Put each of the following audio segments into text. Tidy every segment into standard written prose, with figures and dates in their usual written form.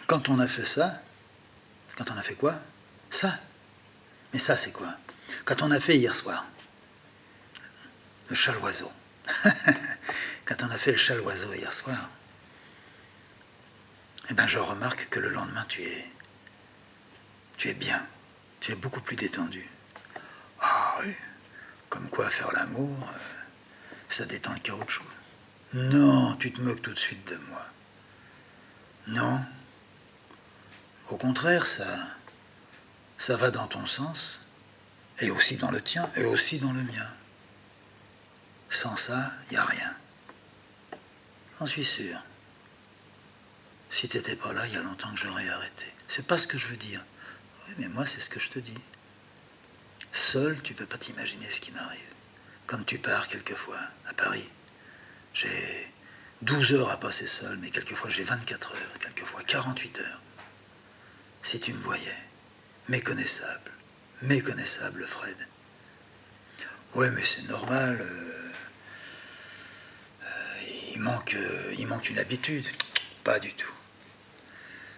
Quand on a fait ça, quand on a fait quoi? Ça. Mais ça, c'est quoi? Quand on a fait hier soir, le chat-l'oiseau. Quand on a fait le chat-l'oiseau hier soir, eh ben, je remarque que le lendemain, tu es bien. Tu es beaucoup plus détendu. Ah oui, comme quoi faire l'amour, ça détend le caoutchouc. Non, tu te moques tout de suite de moi. Non. Au contraire, ça va dans ton sens, et aussi dans le tien, et aussi dans le mien. Sans ça, il n'y a rien. J'en suis sûr. Si t'étais pas là, il y a longtemps que j'aurais arrêté. C'est pas ce que je veux dire. Oui, mais moi, c'est ce que je te dis. Seul, tu peux pas t'imaginer ce qui m'arrive. Comme tu pars quelquefois, à Paris. J'ai 12 heures à passer seul, mais quelquefois j'ai 24 heures, quelquefois 48 heures. Si tu me voyais, méconnaissable, Fred. Ouais, mais c'est normal. Il manque une habitude. Pas du tout.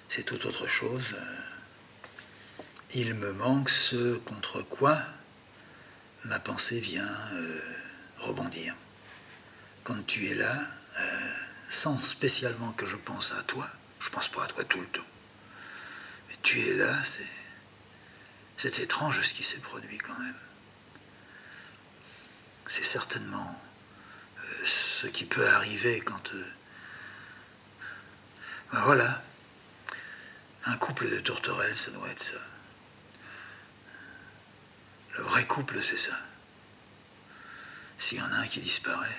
C'est tout autre chose. Il me manque ce contre quoi ma pensée vient rebondir. Quand tu es là, sans spécialement que je pense à toi, je pense pas à toi tout le temps. Mais tu es là, c'est étrange ce qui s'est produit quand même. C'est certainement ce qui peut arriver quand... ben voilà, un couple de tourterelles, ça doit être ça. Le vrai couple, c'est ça. S'il y en a un qui disparaît,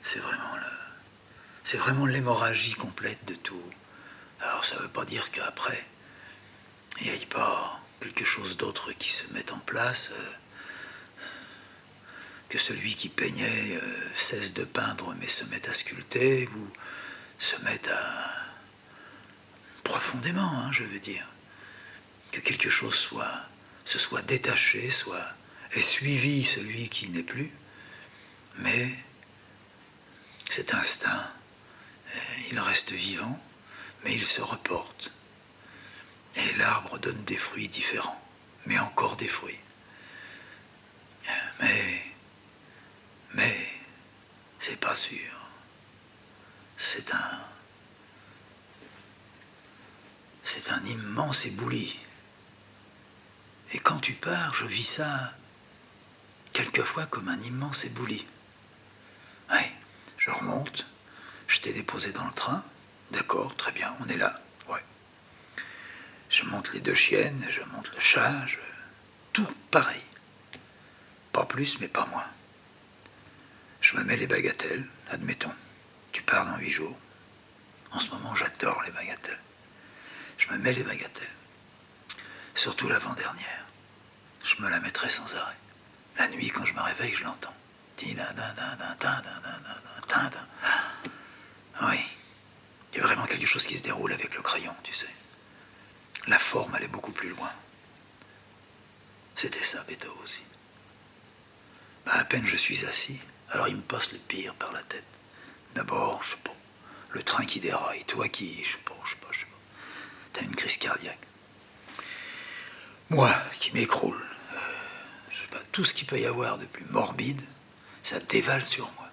c'est vraiment l'hémorragie complète de tout. Alors ça ne veut pas dire qu'après, il n'y ait pas quelque chose d'autre qui se mette en place, que celui qui peignait cesse de peindre mais se mette à sculpter, ou se mette à... profondément, hein, je veux dire. Que quelque chose se soit détaché, ait suivi celui qui n'est plus, mais cet instinct, il reste vivant, mais il se reporte. Et l'arbre donne des fruits différents, mais encore des fruits. Mais, c'est pas sûr. C'est un immense éboulis. Et quand tu pars, je vis ça quelquefois comme un immense éboulis. Ouais, je remonte, je t'ai déposé dans le train, d'accord, très bien, on est là, ouais. Je monte les deux chiennes, je monte le chat, tout pareil. Pas plus, mais pas moins. Je me mets les bagatelles, admettons. Tu pars dans 8 jours. En ce moment, j'adore les bagatelles. Je me mets les bagatelles. Surtout l'avant-dernière. Je me la mettrai sans arrêt. La nuit, quand je me réveille, je l'entends. Oui. Il y a vraiment quelque chose qui se déroule avec le crayon, tu sais. La forme allait beaucoup plus loin. C'était ça, Beethoven aussi. À peine je suis assis, alors il me passe le pire par la tête. D'abord, je sais pas, le train qui déraille, toi qui, je sais pas, t'as une crise cardiaque. Moi qui m'écroule, je sais pas, tout ce qu'il peut y avoir de plus morbide, ça dévale sur moi.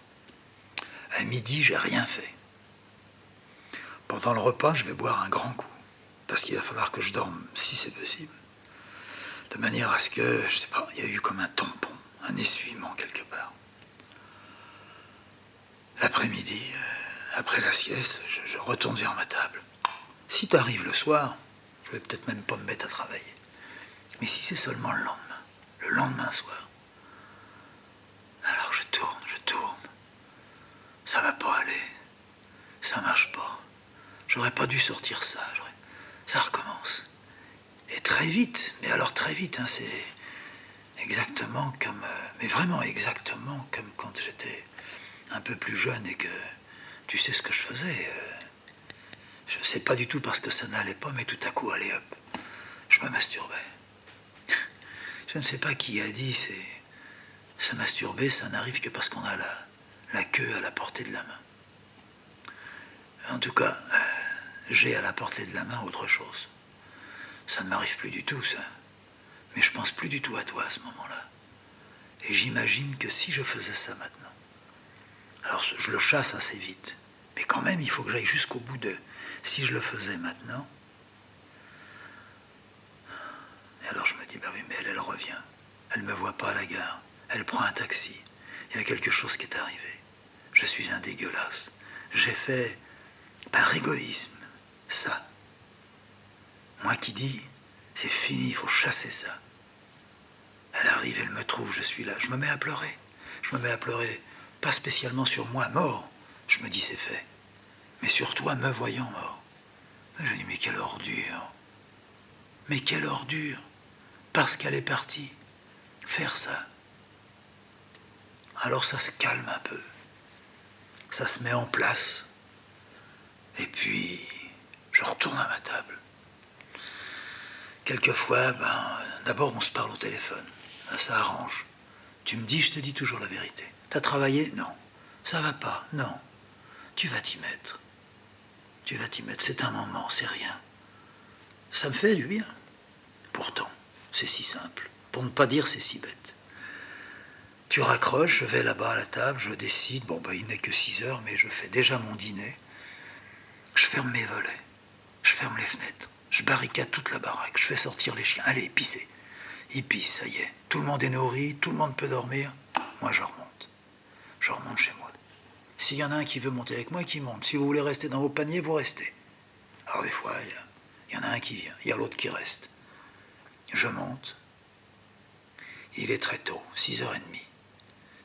À midi, j'ai rien fait. Pendant le repas, je vais boire un grand coup, parce qu'il va falloir que je dorme, si c'est possible. De manière à ce que, je sais pas, il y a eu comme un tampon, un essuiement quelque part. L'après-midi, après la sieste, je retourne vers ma table. Si t'arrives le soir, je vais peut-être même pas me mettre à travailler. Mais si c'est seulement le lendemain soir, alors je tourne. Ça va pas aller. Ça marche pas. J'aurais pas dû sortir ça. Ça recommence. Et très vite, mais alors très vite, hein, c'est exactement comme... mais vraiment exactement comme quand j'étais un peu plus jeune et que tu sais ce que je faisais. Je sais pas du tout parce que ça n'allait pas, mais tout à coup, allez hop, je me masturbais. Je ne sais pas qui a dit, c'est... Se masturber, ça n'arrive que parce qu'on a la queue à la portée de la main. En tout cas, j'ai à la portée de la main autre chose. Ça ne m'arrive plus du tout, ça. Mais je pense plus du tout à toi à ce moment-là. Et j'imagine que si je faisais ça maintenant, alors je le chasse assez vite, mais quand même il faut que j'aille jusqu'au bout de... Si je le faisais maintenant, et alors je me dis, bah oui, mais elle revient. Elle ne me voit pas à la gare. Elle prend un taxi. Il y a quelque chose qui est arrivé. Je suis un dégueulasse. J'ai fait, par égoïsme, ça. Moi qui dis, c'est fini, il faut chasser ça. Elle arrive, elle me trouve, je suis là. Je me mets à pleurer. Je me mets à pleurer, pas spécialement sur moi, mort. Je me dis, c'est fait. Mais sur toi, me voyant mort. Je dis, mais quelle ordure. Mais quelle ordure. Parce qu'elle est partie faire ça. Alors ça se calme un peu. Ça se met en place. Et puis, je retourne à ma table. Quelquefois, d'abord on se parle au téléphone. Ça arrange. Tu me dis, je te dis toujours la vérité. T'as travaillé? Non. Ça va pas? Non. Tu vas t'y mettre. Tu vas t'y mettre. C'est un moment, c'est rien. Ça me fait du bien. Pourtant, c'est si simple. Pour ne pas dire c'est si bête. Tu raccroches, je vais là-bas à la table, je décide, il n'est que 6 heures, mais je fais déjà mon dîner. Je ferme mes volets, je ferme les fenêtres, je barricade toute la baraque, je fais sortir les chiens. Allez, pissez. Ils pissent, ça y est. Tout le monde est nourri, tout le monde peut dormir. Moi, je remonte. Je remonte chez moi. S'il y en a un qui veut monter avec moi, qui monte. Si vous voulez rester dans vos paniers, vous restez. Alors des fois, il y en a un qui vient, il y a l'autre qui reste. Je monte. Il est très tôt, 6h30.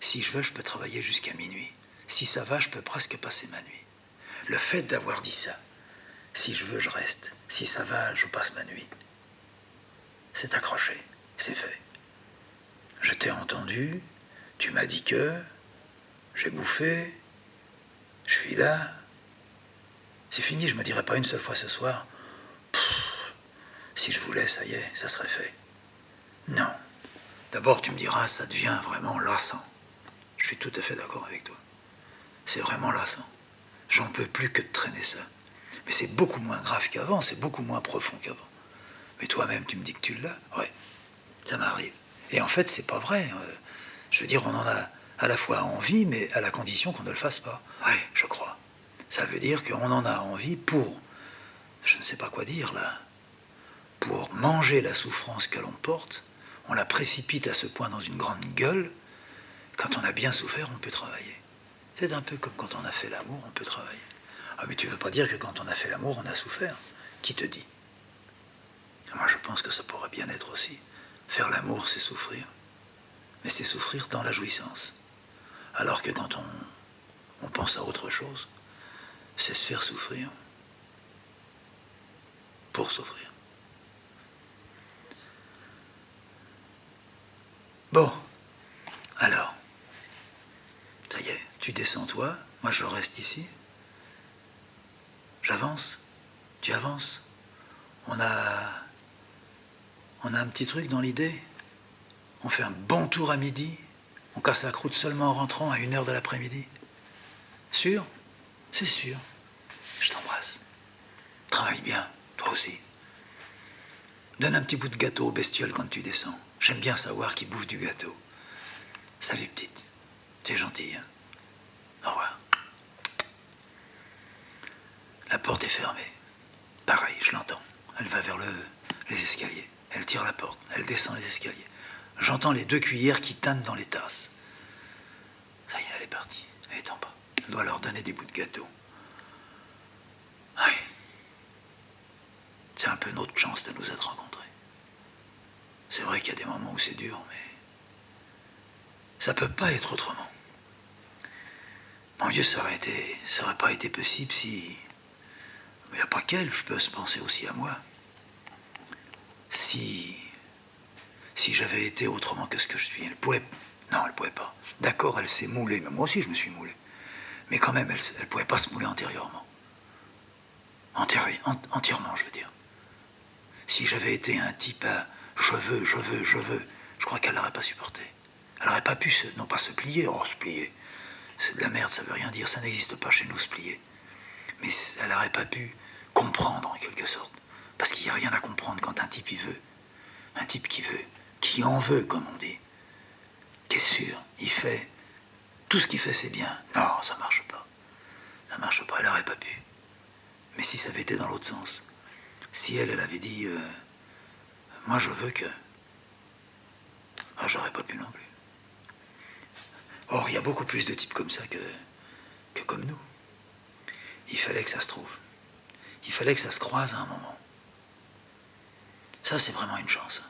Si je veux, je peux travailler jusqu'à minuit. Si ça va, je peux presque passer ma nuit. Le fait d'avoir dit ça, si je veux, je reste. Si ça va, je passe ma nuit. C'est accroché, c'est fait. Je t'ai entendu, tu m'as dit que, j'ai bouffé, je suis là. C'est fini, je me dirai pas une seule fois ce soir. Si je voulais, ça y est, ça serait fait. Non. D'abord, tu me diras, ça devient vraiment lassant. Je suis tout à fait d'accord avec toi. C'est vraiment lassant. J'en peux plus que de traîner ça. Mais c'est beaucoup moins grave qu'avant, c'est beaucoup moins profond qu'avant. Mais toi-même, tu me dis que tu l'as? Ouais, ça m'arrive. Et en fait, c'est pas vrai. Je veux dire, on en a à la fois envie, mais à la condition qu'on ne le fasse pas. Ouais, je crois. Ça veut dire qu'on en a envie pour, je ne sais pas quoi dire là, pour manger la souffrance que l'on porte. On la précipite à ce point dans une grande gueule. Quand on a bien souffert, on peut travailler. C'est un peu comme quand on a fait l'amour, on peut travailler. Ah, mais tu veux pas dire que quand on a fait l'amour, on a souffert? Qui te dit? Moi, je pense que ça pourrait bien être aussi. Faire l'amour, c'est souffrir. Mais c'est souffrir dans la jouissance. Alors que quand on pense à autre chose, c'est se faire souffrir pour souffrir. Bon, alors, ça y est, tu descends toi, moi je reste ici. J'avance, tu avances. On a un petit truc dans l'idée. On fait un bon tour à midi. On casse la croûte seulement en rentrant à 1h de l'après-midi. Sûr? C'est sûr. Je t'embrasse. Travaille bien, toi aussi. Donne un petit bout de gâteau aux bestioles quand tu descends. J'aime bien savoir qu'ils bouffent du gâteau. Salut petite. Tu es gentille, hein? Au revoir. La porte est fermée. Pareil, je l'entends. Elle va vers les escaliers. Elle tire la porte. Elle descend les escaliers. J'entends les 2 cuillères qui tannent dans les tasses. Ça y est, elle est partie. Elle est en bas. Elle doit leur donner des bouts de gâteau. Oui. C'est un peu notre chance de nous être rencontrés. C'est vrai qu'il y a des moments où c'est dur, mais ça peut pas être autrement. Mon Dieu, ça aurait pas été possible si... Mais il n'y a pas qu'elle, je peux se penser aussi à moi. Si j'avais été autrement que ce que je suis, elle pouvait... Non, elle pouvait pas. D'accord, elle s'est moulée, mais moi aussi je me suis moulé. Mais quand même, elle pouvait pas se mouler antérieurement. Entièrement, je veux dire. Si j'avais été un type à je veux, je crois qu'elle n'aurait pas supporté. Elle n'aurait pas pu non pas se plier, se plier. C'est de la merde, ça veut rien dire, ça n'existe pas chez nous, se plier. Mais elle n'aurait pas pu comprendre en quelque sorte. Parce qu'il n'y a rien à comprendre quand un type, il veut. Un type qui veut, qui en veut, comme on dit. Qui est sûr, il fait. Tout ce qu'il fait, c'est bien. Non, ça marche pas. Ça marche pas, elle n'aurait pas pu. Mais si ça avait été dans l'autre sens, si elle avait dit moi je veux que... Ah, j'aurais pas pu non plus. Or, il y a beaucoup plus de types comme ça que comme nous. Il fallait que ça se trouve. Il fallait que ça se croise à un moment. Ça, c'est vraiment une chance.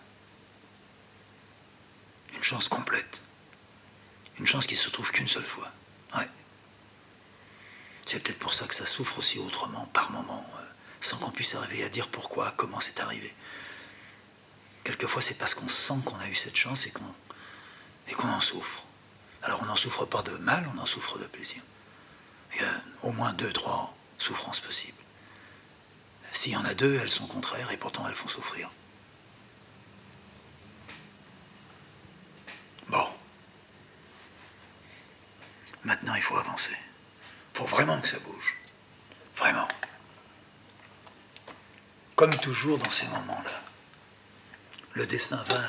Une chance complète. Une chance qui se trouve qu'une seule fois. Ouais. C'est peut-être pour ça que ça souffre aussi autrement, par moments, sans qu'on puisse arriver à dire pourquoi, comment c'est arrivé. Quelquefois, c'est parce qu'on sent qu'on a eu cette chance et qu'on en souffre. Alors, on n'en souffre pas de mal, on en souffre de plaisir. Il y a au moins 2, 3 souffrances possibles. S'il y en a 2, elles sont contraires et pourtant elles font souffrir. Bon. Maintenant, il faut avancer. Il faut vraiment que ça bouge. Vraiment. Comme toujours dans ces moments-là, le dessin va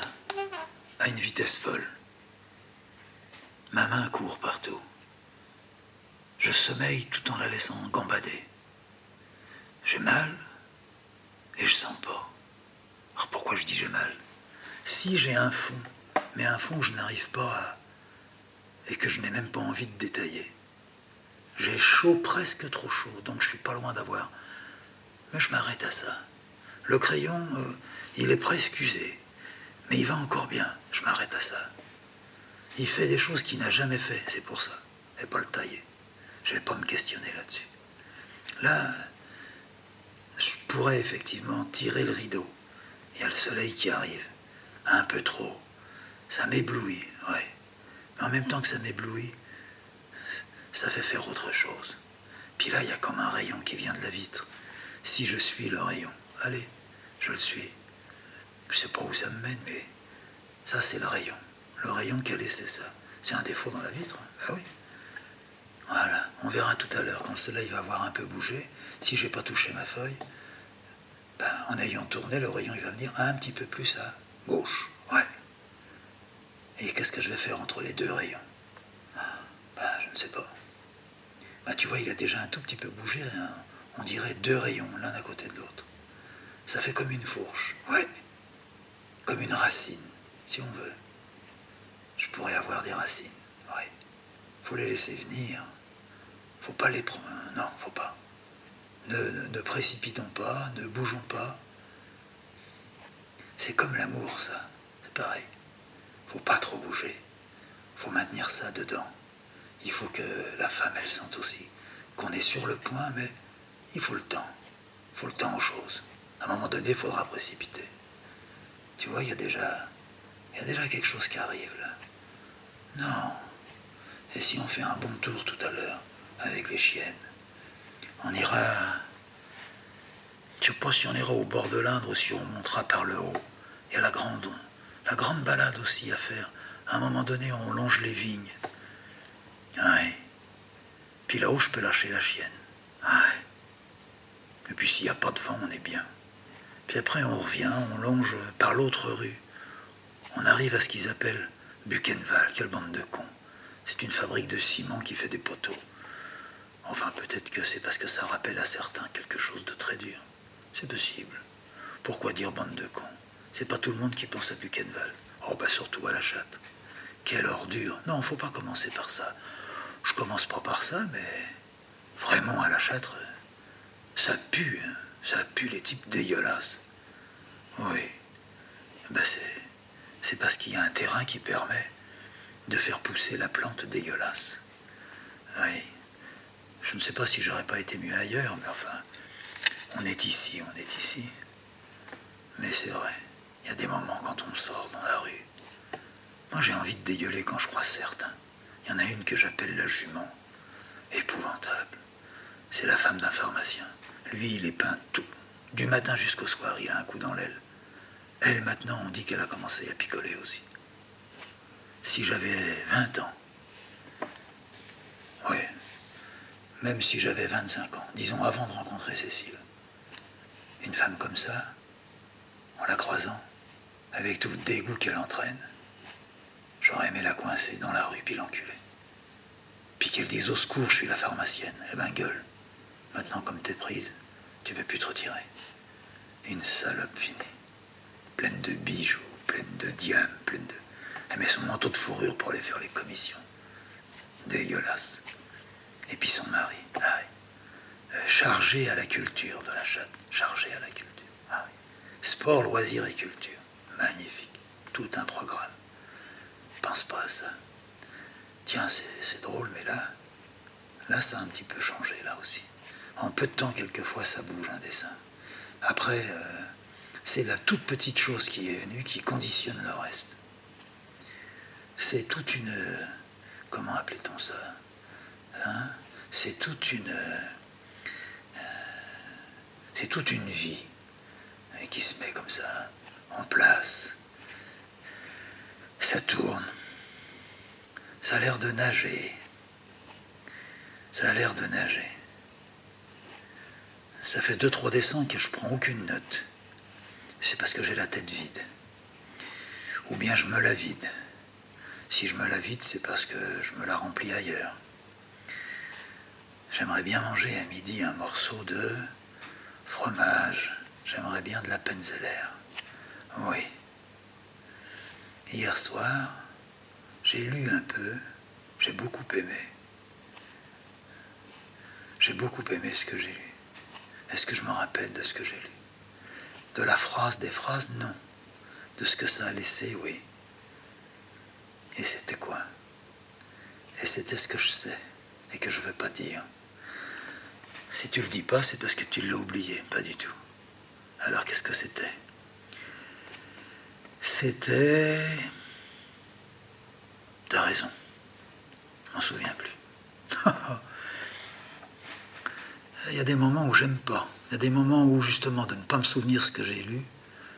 à une vitesse folle. Ma main court partout. Je sommeille tout en la laissant gambader. J'ai mal et je sens pas. Alors pourquoi je dis j'ai mal? Si j'ai un fond, mais un fond que je n'arrive pas à... et que je n'ai même pas envie de détailler. J'ai chaud, presque trop chaud, donc je suis pas loin d'avoir. Mais je m'arrête à ça. Le crayon, il est presque usé, mais il va encore bien, je m'arrête à ça. Il fait des choses qu'il n'a jamais fait, c'est pour ça, et pas le tailler. Je vais pas me questionner là-dessus. Là, je pourrais effectivement tirer le rideau. Il y a le soleil qui arrive, un peu trop. Ça m'éblouit, ouais. Mais en même temps que ça m'éblouit, ça fait faire autre chose. Puis là, il y a comme un rayon qui vient de la vitre. Si je suis le rayon, allez, je le suis. Je sais pas où ça me mène, mais ça, c'est le rayon. Le rayon qui a laissé ça. C'est un défaut dans la vitre, ben oui. Voilà, on verra tout à l'heure, quand le soleil va avoir un peu bougé, si j'ai pas touché ma feuille, ben, en ayant tourné, le rayon il va venir un petit peu plus à gauche, ouais. Et qu'est-ce que je vais faire entre les 2 rayons? Ben, je ne sais pas. Ben, tu vois, il a déjà un tout petit peu bougé, hein. On dirait 2 rayons, l'un à côté de l'autre. Ça fait comme une fourche, ouais. Comme une racine, si on veut. Je pourrais avoir des racines, ouais. Faut les laisser venir. Faut pas les prendre. Non, faut pas. Ne précipitons pas, ne bougeons pas. C'est comme l'amour, ça. C'est pareil. Faut pas trop bouger. Faut maintenir ça dedans. Il faut que la femme, elle sente aussi qu'on est sur le point, mais il faut le temps. Il faut le temps aux choses. À un moment donné, il faudra précipiter. Tu vois, il y a déjà quelque chose qui arrive, là. Non. Et si on fait un bon tour tout à l'heure, avec les chiennes, on ira... Je sais pas si on ira au bord de l'Indre ou si on montera par le haut. Il y a la grande balade aussi à faire. À un moment donné, on longe les vignes. Ouais. Puis là-haut, je peux lâcher la chienne. Ouais. Et puis s'il n'y a pas de vent, on est bien. Puis après, on revient, on longe par l'autre rue. On arrive à ce qu'ils appellent Buchenwald. Quelle bande de cons. C'est une fabrique de ciment qui fait des poteaux. Enfin, peut-être que c'est parce que ça rappelle à certains quelque chose de très dur. C'est possible. Pourquoi dire bande de cons? C'est pas tout le monde qui pense à Buchenwald. Oh, bah surtout à la chatte. Quelle ordure. Non, faut pas commencer par ça. Je commence pas par ça, mais vraiment à la Châtre, ça pue, hein. Ça pue les types dégueulasses. Oui, ben c'est parce qu'il y a un terrain qui permet de faire pousser la plante dégueulasse. Oui, je ne sais pas si j'aurais pas été mieux ailleurs, mais enfin, on est ici. Mais c'est vrai, il y a des moments quand on sort dans la rue. Moi, j'ai envie de dégueuler quand je croise certains. Il y en a une que j'appelle la jument. Épouvantable. C'est la femme d'un pharmacien. Lui, il est peint tout. Du matin jusqu'au soir, il a un coup dans l'aile. Elle, maintenant, on dit qu'elle a commencé à picoler aussi. Si j'avais 20 ans, oui, même si j'avais 25 ans, disons avant de rencontrer Cécile, Une femme comme ça, en la croisant, avec tout le dégoût qu'elle entraîne, j'aurais aimé la coincer dans la rue puis l'enculer. Puis qu'elle dise au secours, je suis la pharmacienne. Eh ben gueule. Maintenant, comme t'es prise, tu peux plus te retirer. Une salope finie. Pleine de bijoux, pleine de diamants, pleine de... Elle met son manteau de fourrure pour aller faire les commissions. Dégueulasse. Et puis son mari, ah oui. Chargé à la culture de la chatte. Chargé à la culture. Ah oui. Sport, loisirs et culture. Magnifique. Tout un programme. Pense pas à ça. Tiens, c'est drôle, mais là, ça a un petit peu changé, là aussi. En peu de temps, quelquefois, ça bouge un dessin. Après, c'est la toute petite chose qui est venue qui conditionne le reste. C'est toute une... comment appelait-on ça, hein? C'est toute une vie qui se met comme ça, en place. Ça tourne. Ça a l'air de nager. Ça a l'air de nager. Ça fait 2-3 dessins que je prends aucune note. C'est parce que j'ai la tête vide. Ou bien je me la vide. Si je me la vide, c'est parce que je me la remplis ailleurs. J'aimerais bien manger à midi un morceau de fromage. J'aimerais bien de la Penzeller. Oui. Hier soir, j'ai lu un peu. J'ai beaucoup aimé. J'ai beaucoup aimé ce que j'ai lu. Est-ce que je me rappelle de ce que j'ai lu? De la phrase, des phrases, non. De ce que ça a laissé, oui. Et c'était quoi? Et c'était ce que je sais et que je ne veux pas dire. Si tu le dis pas, c'est parce que tu l'as oublié, pas du tout. Alors qu'est-ce que c'était? C'était... T'as raison. Je m'en souviens plus. Il y a des moments où j'aime pas. Il y a des moments où, justement, de ne pas me souvenir ce que j'ai lu,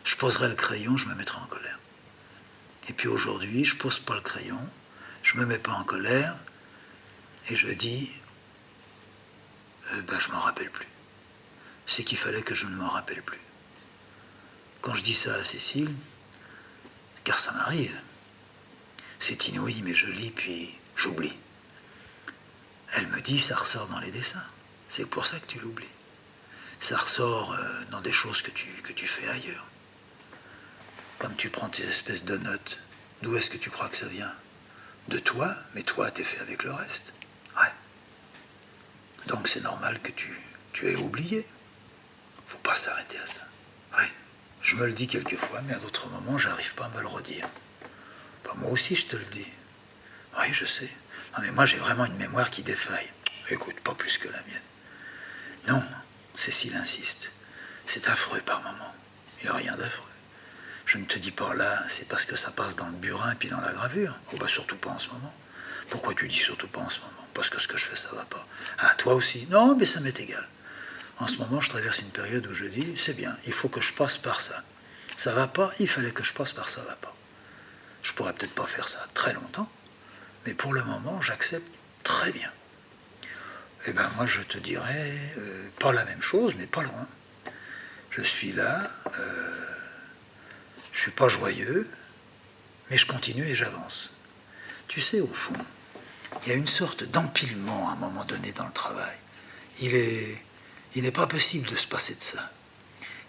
je poserai le crayon, je me mettrai en colère. Et puis aujourd'hui, je pose pas le crayon, je me mets pas en colère, et je dis, je m'en rappelle plus. C'est qu'il fallait que je ne m'en rappelle plus. Quand je dis ça à Cécile, car ça m'arrive, c'est inouï, mais je lis puis j'oublie. Elle me dit, ça ressort dans les dessins. C'est pour ça que tu l'oublies. Ça ressort dans des choses que tu fais ailleurs. Comme tu prends tes espèces de notes, d'où est-ce que tu crois que ça vient? De toi, mais toi, t'es fait avec le reste. Ouais. Donc c'est normal que tu aies oublié. Faut pas s'arrêter à ça. Ouais. Je me le dis quelquefois, mais à d'autres moments, j'arrive pas à me le redire. Bah, moi aussi, je te le dis. Oui, je sais. Non, mais moi, j'ai vraiment une mémoire qui défaille. Écoute, pas plus que la mienne. Non, Cécile insiste. C'est affreux par moments. Il n'y a rien d'affreux. Je ne te dis pas là, c'est parce que ça passe dans le burin et puis dans la gravure. Oh bah surtout pas en ce moment. Pourquoi tu dis surtout pas en ce moment? Parce que ce que je fais, ça va pas. Ah, toi aussi? Non, mais ça m'est égal. En ce moment, je traverse une période où je dis, c'est bien, il faut que je passe par ça. Ça va pas, il fallait que je passe par ça va pas. Je pourrais peut-être pas faire ça très longtemps, mais pour le moment, j'accepte très bien. Eh ben moi, je te dirais, pas la même chose, mais pas loin. Je suis là, je suis pas joyeux, mais je continue et j'avance. Tu sais, au fond, il y a une sorte d'empilement à un moment donné dans le travail. Il n'est pas possible de se passer de ça.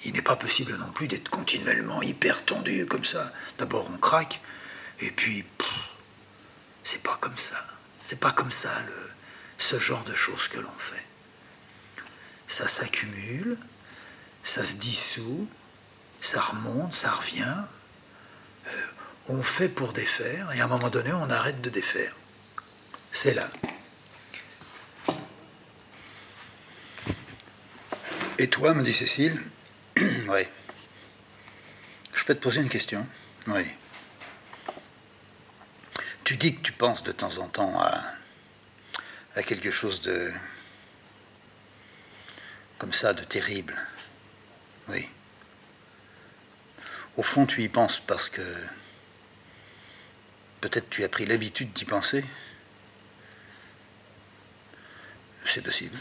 Il n'est pas possible non plus d'être continuellement hyper tendu comme ça. D'abord on craque, et puis c'est pas comme ça. C'est pas comme ça ce genre de choses que l'on fait. Ça s'accumule, ça se dissout, ça remonte, ça revient. On fait pour défaire, et à un moment donné on arrête de défaire. C'est là. Et toi, me dit Cécile, oui. Je peux te poser une question? Oui. Tu dis que tu penses de temps en temps à quelque chose de... comme ça, de terrible. Oui. Au fond, tu y penses parce que... peut-être tu as pris l'habitude d'y penser. C'est possible.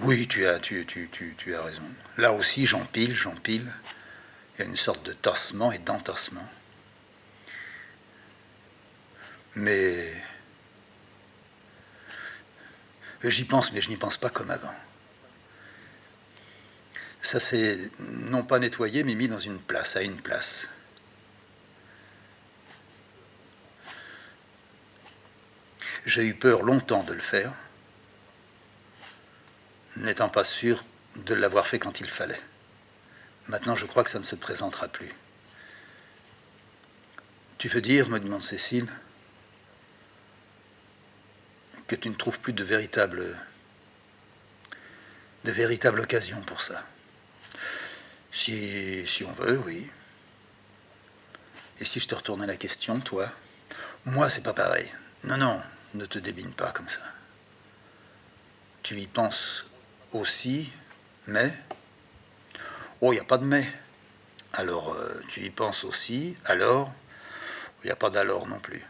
Oui, tu as raison. Là aussi, j'empile, j'empile. Il y a une sorte de tassement et d'entassement. Mais j'y pense, mais je n'y pense pas comme avant. Ça s'est non pas nettoyé, mais mis dans une place, à une place. J'ai eu peur longtemps de le faire, n'étant pas sûr de l'avoir fait quand il fallait. Maintenant, je crois que ça ne se présentera plus. Tu veux dire, me demande Cécile, que tu ne trouves plus de véritable occasion pour ça. Si on veut, oui. Et si je te retournais la question, toi? Moi, c'est pas pareil. Non, non, ne te débine pas comme ça. Tu y penses aussi, mais... Oh, il n'y a pas de mais. Alors, tu y penses aussi, alors... Il n'y a pas d'alors non plus.